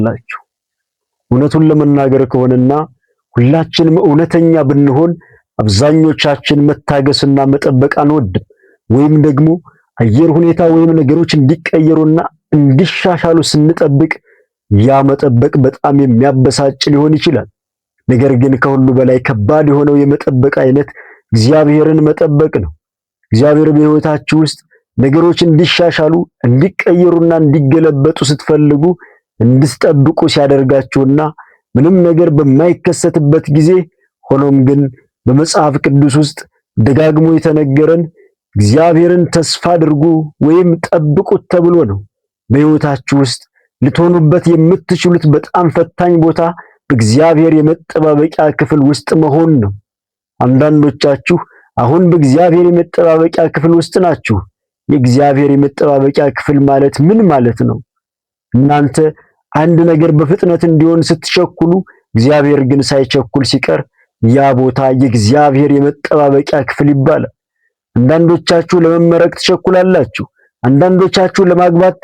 ላችሁ እውነቱን ለመናገር ከሆነና ሁላችንም እውነተኛ ብንሆን አብዛኞቻችን መታገስና መጠበቅ አንወድም። ወይም ደግሞ አየር ሁኔታ ወይም ነገሮች እንዲቀየሩና እንዲሻሻሉ ስንጠብቅ ያ መጠበቅ በጣም የሚያበሳጭ ሊሆን ይችላል። ነገር ግን ከሁሉ በላይ ከባድ የሆነው የመጠበቅ አይነት እግዚአብሔርን መጠበቅ ነው። እግዚአብሔር በሕይወታችሁ ውስጥ ነገሮች እንዲሻሻሉ እንዲቀየሩና እንዲገለበጡ ስትፈልጉ እንድትጠብቁ ሲያደርጋችሁና ምንም ነገር በማይከሰትበት ጊዜ ሆኖም ግን በመጽሐፍ ቅዱስ ውስጥ ደጋግሞ የተነገረን እግዚአብሔርን ተስፋ አድርጉ ወይም ጠብቁት ተብሎ ነው። በሕይወታችሁ ውስጥ ልትሆኑበት የምትችሉት በጣም ፈታኝ ቦታ በእግዚአብሔር የመጠባበቂያ ክፍል ውስጥ መሆን ነው። አንዳንዶቻችሁ አሁን በእግዚአብሔር የመጠባበቂያ ክፍል ውስጥ ናችሁ። የእግዚአብሔር የመጠባበቂያ ክፍል ማለት ምን ማለት ነው? እናንተ አንድ ነገር በፍጥነት እንዲሆን ስትቸኩሉ፣ እግዚአብሔር ግን ሳይቸኩል ሲቀር ያ ቦታ የእግዚአብሔር የመጠባበቂያ ክፍል ይባላል። አንዳንዶቻችሁ ለመመረቅ ትቸኩላላችሁ። አንዳንዶቻችሁ ለማግባት፣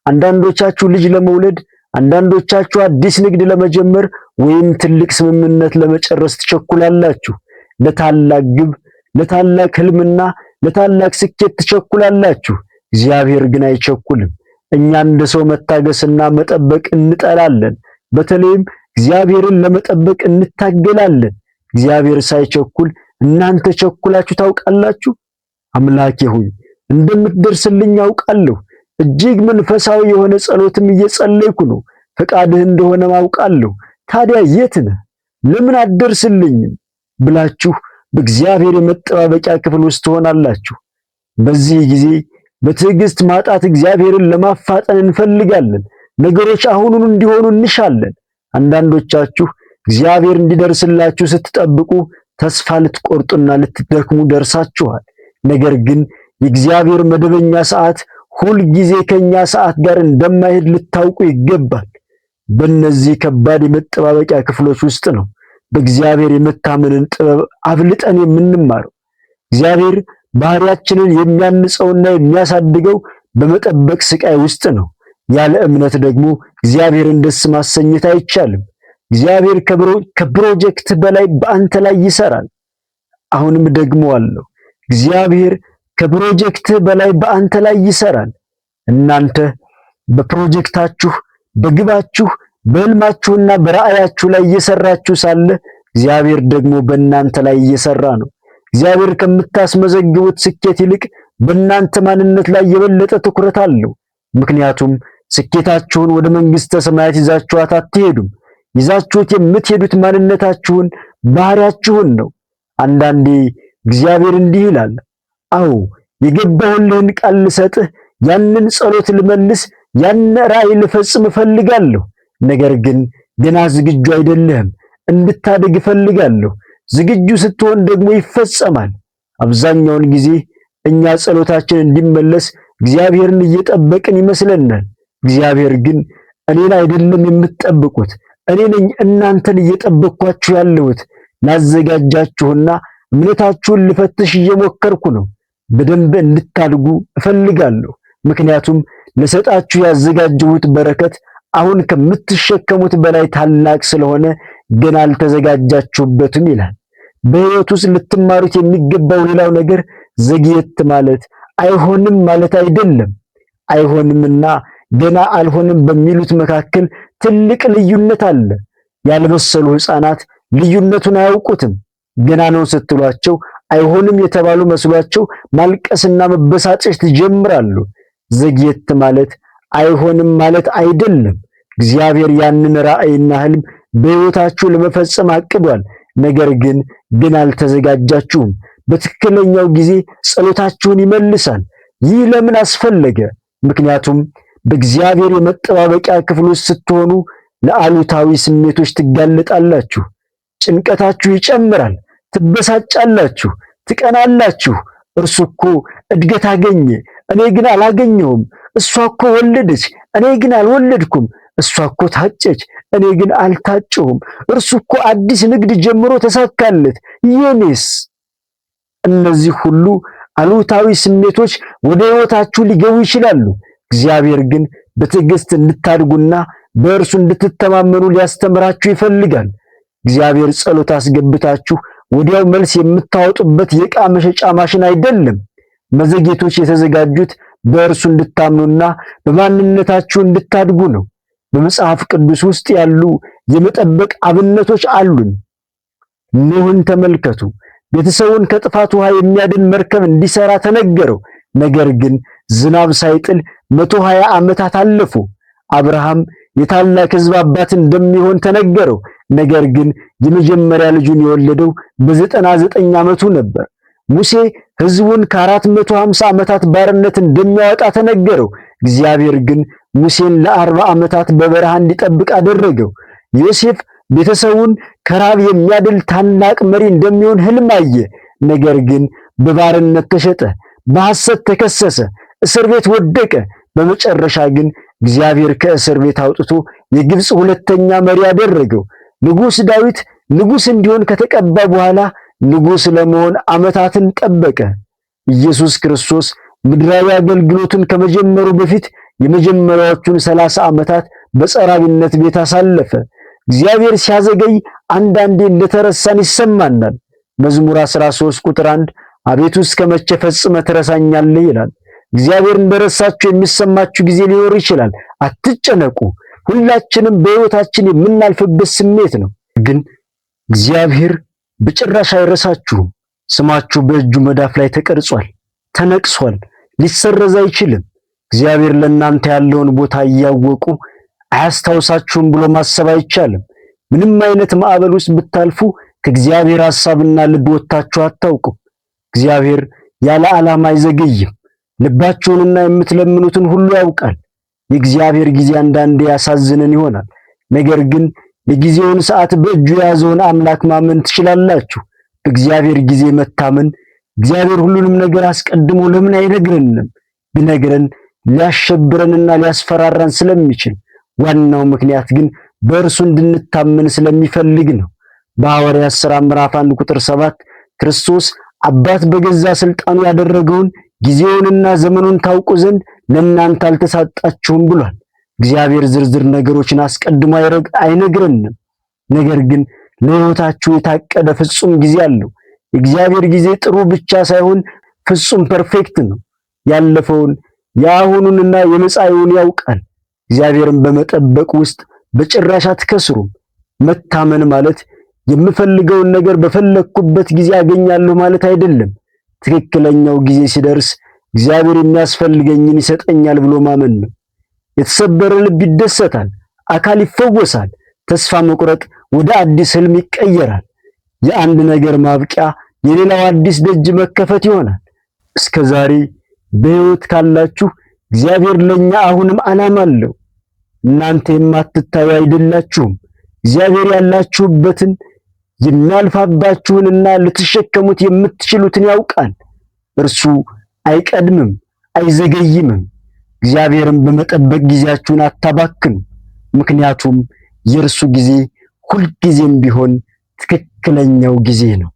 አንዳንዶቻችሁ ልጅ ለመውለድ፣ አንዳንዶቻችሁ አዲስ ንግድ ለመጀመር ወይም ትልቅ ስምምነት ለመጨረስ ትቸኩላላችሁ። ለታላቅ ግብ፣ ለታላቅ ህልምና ለታላቅ ስኬት ትቸኩላላችሁ። እግዚአብሔር ግን አይቸኩልም። እኛ እንደ ሰው መታገስና መጠበቅ እንጠላለን። በተለይም እግዚአብሔርን ለመጠበቅ እንታገላለን። እግዚአብሔር ሳይቸኩል እናንተ ቸኩላችሁ ታውቃላችሁ? አምላኬ ሆይ እንደምትደርስልኝ አውቃለሁ። እጅግ መንፈሳዊ የሆነ ጸሎትም እየጸለይኩ ነው። ፈቃድህ እንደሆነ አውቃለሁ። ታዲያ የት ነህ? ለምን አትደርስልኝም? ብላችሁ በእግዚአብሔር የመጠባበቂያ ክፍል ውስጥ ትሆናላችሁ። በዚህ ጊዜ በትዕግስት ማጣት እግዚአብሔርን ለማፋጠን እንፈልጋለን። ነገሮች አሁኑን እንዲሆኑ እንሻለን። አንዳንዶቻችሁ እግዚአብሔር እንዲደርስላችሁ ስትጠብቁ ተስፋ ልትቆርጡና ልትደክሙ ደርሳችኋል። ነገር ግን የእግዚአብሔር መደበኛ ሰዓት ሁል ጊዜ ከኛ ሰዓት ጋር እንደማይሄድ ልታውቁ ይገባል። በእነዚህ ከባድ የመጠባበቂያ ክፍሎች ውስጥ ነው በእግዚአብሔር የመታመንን ጥበብ አብልጠን የምንማረው። እግዚአብሔር ባህሪያችንን የሚያንጸውና የሚያሳድገው በመጠበቅ ስቃይ ውስጥ ነው። ያለ እምነት ደግሞ እግዚአብሔርን ደስ ማሰኘት አይቻልም። እግዚአብሔር ከፕሮጀክት በላይ በአንተ ላይ ይሰራል። አሁንም ደግሞ አለው እግዚአብሔር ከፕሮጀክት በላይ በአንተ ላይ ይሰራል። እናንተ በፕሮጀክታችሁ፣ በግባችሁ፣ በህልማችሁና በራእያችሁ ላይ እየሰራችሁ ሳለ እግዚአብሔር ደግሞ በእናንተ ላይ እየሰራ ነው። እግዚአብሔር ከምታስመዘግቡት ስኬት ይልቅ በእናንተ ማንነት ላይ የበለጠ ትኩረት አለው። ምክንያቱም ስኬታችሁን ወደ መንግሥተ ሰማያት ይዛችኋት አትሄዱም። ይዛችሁት የምትሄዱት ማንነታችሁን፣ ባህሪያችሁን ነው። አንዳንዴ እግዚአብሔር እንዲህ ይላል፣ አዎ የገባሁልህን ቃል ልሰጥህ፣ ያንን ጸሎት ልመልስ፣ ያን ራእይ ልፈጽም እፈልጋለሁ። ነገር ግን ገና ዝግጁ አይደለህም። እንድታድግ እፈልጋለሁ። ዝግጁ ስትሆን ደግሞ ይፈጸማል። አብዛኛውን ጊዜ እኛ ጸሎታችን እንዲመለስ እግዚአብሔርን እየጠበቅን ይመስለናል። እግዚአብሔር ግን እኔን አይደለም የምትጠብቁት፣ እኔ ነኝ እናንተን እየጠበቅኳችሁ ያለሁት። ላዘጋጃችሁና እምነታችሁን ልፈትሽ እየሞከርኩ ነው። በደንብ እንድታድጉ እፈልጋለሁ። ምክንያቱም ለሰጣችሁ ያዘጋጀሁት በረከት አሁን ከምትሸከሙት በላይ ታላቅ ስለሆነ ገና አልተዘጋጃችሁበትም ይላል። በሕይወት ውስጥ ልትማሩት የሚገባው ሌላው ነገር ዘግየት ማለት አይሆንም ማለት አይደለም። አይሆንምና ገና አልሆንም በሚሉት መካከል ትልቅ ልዩነት አለ። ያልበሰሉ ሕፃናት ልዩነቱን አያውቁትም። ገና ነው ስትሏቸው አይሆንም የተባሉ መስሏቸው ማልቀስና መበሳጨት ይጀምራሉ። ዘግየት ማለት አይሆንም ማለት አይደለም። እግዚአብሔር ያንን ራእይና ህልም በሕይወታችሁ ለመፈጸም አቅዷል። ነገር ግን አልተዘጋጃችሁም። በትክክለኛው ጊዜ ጸሎታችሁን ይመልሳል። ይህ ለምን አስፈለገ? ምክንያቱም በእግዚአብሔር የመጠባበቂያ ክፍል ውስጥ ስትሆኑ ለአሉታዊ ስሜቶች ትጋለጣላችሁ። ጭንቀታችሁ ይጨምራል። ትበሳጫላችሁ፣ ትቀናላችሁ። እርሱ እኮ እድገት አገኘ፣ እኔ ግን አላገኘሁም። እሷ እኮ ወለደች፣ እኔ ግን አልወለድኩም። እሷ እኮ ታጨች፣ እኔ ግን አልታጨሁም። እርሱ እኮ አዲስ ንግድ ጀምሮ ተሳካለት፣ የኔስ? እነዚህ ሁሉ አሉታዊ ስሜቶች ወደ ሕይወታችሁ ሊገቡ ይችላሉ። እግዚአብሔር ግን በትዕግስት እንድታድጉና በእርሱ እንድትተማመኑ ሊያስተምራችሁ ይፈልጋል። እግዚአብሔር ጸሎት አስገብታችሁ ወዲያው መልስ የምታወጡበት የዕቃ መሸጫ ማሽን አይደለም። መዘግየቶች የተዘጋጁት በእርሱ እንድታምኑና በማንነታችሁ እንድታድጉ ነው። በመጽሐፍ ቅዱስ ውስጥ ያሉ የመጠበቅ አብነቶች አሉን። ኖህን ተመልከቱ። ቤተሰቡን ከጥፋት ውሃ የሚያድን መርከብ እንዲሰራ ተነገረው። ነገር ግን ዝናብ ሳይጥል 120 ዓመታት አለፉ። አብርሃም የታላቅ ሕዝብ አባት እንደሚሆን ተነገረው። ነገር ግን የመጀመሪያ ልጁን የወለደው በ99 ዓመቱ ነበር። ሙሴ ሕዝቡን ከ450 ዓመታት ባርነት እንደሚያወጣ ተነገረው። እግዚአብሔር ግን ሙሴን ለ40 ዓመታት በበረሃ እንዲጠብቅ አደረገው። ዮሴፍ ቤተሰቡን ከራብ የሚያድል ታላቅ መሪ እንደሚሆን ሕልም አየ። ነገር ግን በባርነት ተሸጠ፣ በሐሰት ተከሰሰ፣ እስር ቤት ወደቀ። በመጨረሻ ግን እግዚአብሔር ከእስር ቤት አውጥቶ የግብፅ ሁለተኛ መሪ አደረገው። ንጉሥ ዳዊት ንጉሥ እንዲሆን ከተቀባ በኋላ ንጉሥ ለመሆን ዓመታትን ጠበቀ። ኢየሱስ ክርስቶስ ምድራዊ አገልግሎቱን ከመጀመሩ በፊት የመጀመሪያዎቹን 30 ዓመታት በጸራቢነት ቤት አሳለፈ። እግዚአብሔር ሲያዘገይ አንዳንዴ እንደተረሳን ይሰማናል። መዝሙር 13 ቁጥር 1 አቤቱ እስከ መቼ ፈጽመህ ትረሳኛለህ ይላል። እግዚአብሔር እንደረሳችሁ የሚሰማችሁ ጊዜ ሊኖር ይችላል። አትጨነቁ። ሁላችንም በሕይወታችን የምናልፍበት ስሜት ነው። ግን እግዚአብሔር በጭራሽ አይረሳችሁም። ስማችሁ በእጁ መዳፍ ላይ ተቀርጿል፣ ተነቅሷል፣ ሊሰረዝ አይችልም። እግዚአብሔር ለእናንተ ያለውን ቦታ እያወቁ አያስታውሳችሁም ብሎ ማሰብ አይቻልም። ምንም አይነት ማዕበል ውስጥ ብታልፉ ከእግዚአብሔር ሐሳብና ልብ ወጥታችሁ አታውቁም። እግዚአብሔር ያለ ዓላማ አይዘገይም። ልባችሁንና የምትለምኑትን ሁሉ ያውቃል። የእግዚአብሔር ጊዜ አንዳንዴ ያሳዝነን ይሆናል። ነገር ግን የጊዜውን ሰዓት በእጁ የያዘውን አምላክ ማመን ትችላላችሁ። በእግዚአብሔር ጊዜ መታመን። እግዚአብሔር ሁሉንም ነገር አስቀድሞ ለምን አይነግረንም? ቢነግረን ሊያሸብረንና ሊያስፈራራን ስለሚችል፣ ዋናው ምክንያት ግን በእርሱ እንድንታመን ስለሚፈልግ ነው። በሐዋርያት ሥራ ምዕራፍ 1 ቁጥር 7 ክርስቶስ አባት በገዛ ስልጣኑ ያደረገውን ጊዜውንና ዘመኑን ታውቁ ዘንድ ለእናንተ አልተሰጣችሁም ብሏል። እግዚአብሔር ዝርዝር ነገሮችን አስቀድሞ አይነግረንም። ነገር ግን ለሕይወታችሁ የታቀደ ፍጹም ጊዜ አለው። የእግዚአብሔር ጊዜ ጥሩ ብቻ ሳይሆን ፍጹም ፐርፌክት ነው። ያለፈውን የአሁኑንና የመጻኢውን ያውቃል። እግዚአብሔርን በመጠበቅ ውስጥ በጭራሽ አትከስሩም። መታመን ማለት የምፈልገውን ነገር በፈለግኩበት ጊዜ አገኛለሁ ማለት አይደለም። ትክክለኛው ጊዜ ሲደርስ እግዚአብሔር የሚያስፈልገኝን ይሰጠኛል ብሎ ማመን ነው። የተሰበረ ልብ ይደሰታል፣ አካል ይፈወሳል፣ ተስፋ መቁረጥ ወደ አዲስ ህልም ይቀየራል። የአንድ ነገር ማብቂያ የሌላው አዲስ ደጅ መከፈት ይሆናል። እስከ ዛሬ በሕይወት ካላችሁ እግዚአብሔር ለኛ አሁንም ዓላማ አለው። እናንተ የማትታዩ አይደላችሁም። እግዚአብሔር ያላችሁበትን የሚያልፋባችሁንና ልትሸከሙት የምትችሉትን ያውቃል። እርሱ አይቀድምም፣ አይዘገይምም። እግዚአብሔርን በመጠበቅ ጊዜያችሁን አታባክኑ። ምክንያቱም የእርሱ ጊዜ ሁልጊዜም ቢሆን ትክክለኛው ጊዜ ነው።